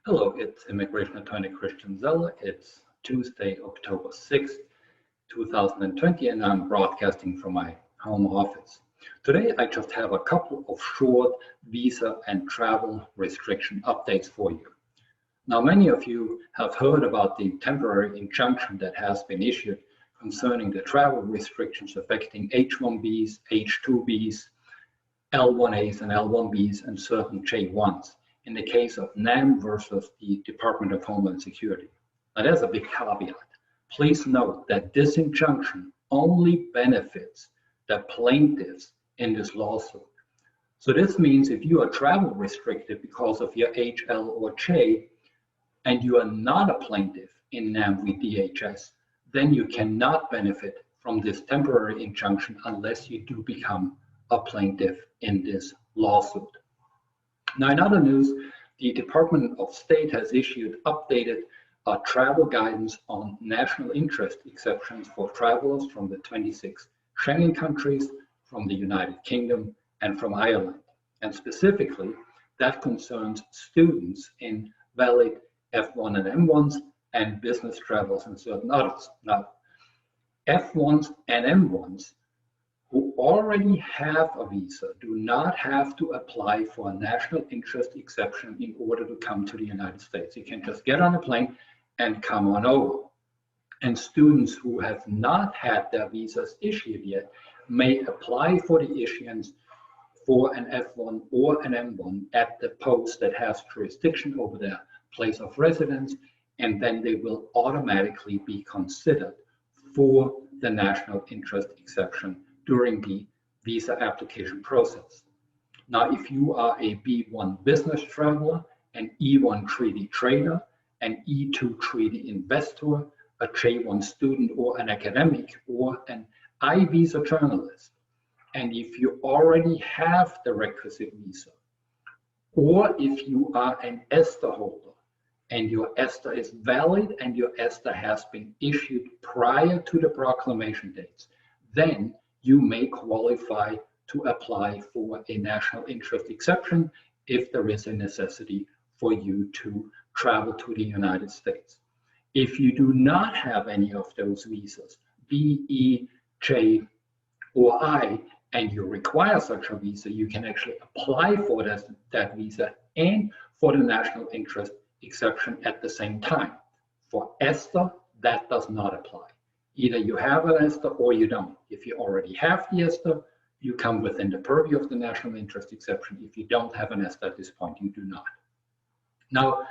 Hello, it's immigration attorney Christian Zeller. It's Tuesday, October 6th, 2020, and I'm broadcasting from my home office. Today, I just have a couple of short visa and travel restriction updates for you. Now, many of you have heard about the temporary injunction that has been issued concerning the travel restrictions affecting H-1Bs, H-2Bs, L-1As and L-1Bs, and certain J-1s in the case of NAM versus the Department of Homeland Security. Now, there's a big caveat. Please note that this injunction only benefits the plaintiffs in this lawsuit. So this means if you are travel restricted because of your H, L, or J, and you are not a plaintiff in NAM with DHS, then you cannot benefit from this temporary injunction unless you do become a plaintiff in this lawsuit. Now, in other news, the Department of State has issued updated travel guidance on national interest exceptions for travelers from the 26 Schengen countries, from the United Kingdom, and from Ireland. And specifically, that concerns students in valid F1 and M1s and business travels and certain others. Now, F1s and M1s who already have a visa do not have to apply for a national interest exception in order to come to the United States. You can just get on a plane and come on over. And students who have not had their visas issued yet may apply for the issuance for an F1 or an M1 at the post that has jurisdiction over their place of residence, and then they will automatically be considered for the national interest exception during the visa application process. Now, if you are a B1 business traveler, an E1 treaty trader, an E2 treaty investor, a J1 student or an academic, or an I visa journalist, and if you already have the requisite visa, or if you are an ESTA holder, and your ESTA is valid and your ESTA has been issued prior to the proclamation dates, then you may qualify to apply for a national interest exception if there is a necessity for you to travel to the United States. If you do not have any of those visas, B, E, J, or I, and you require such a visa, you can actually apply for that visa and for the national interest exception at the same time. For ESTA, that does not apply. Either you have an ESTA or you don't. If you already have the ESTA, you come within the purview of the national interest exception. If you don't have an ESTA at this point, you do not. Now,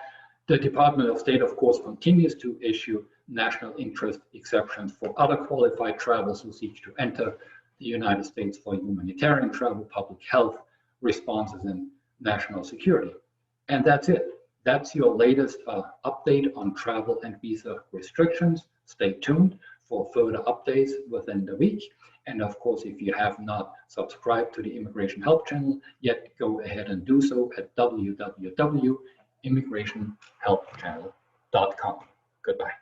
the Department of State, of course, continues to issue national interest exceptions for other qualified travelers who seek to enter the United States for humanitarian travel, public health, responses, and national security. And that's it. That's your latest update on travel and visa restrictions. Stay tuned for further updates within the week. And of course, if you have not subscribed to the Immigration Help channel yet, go ahead and do so at www.immigrationhelpchannel.com. Goodbye.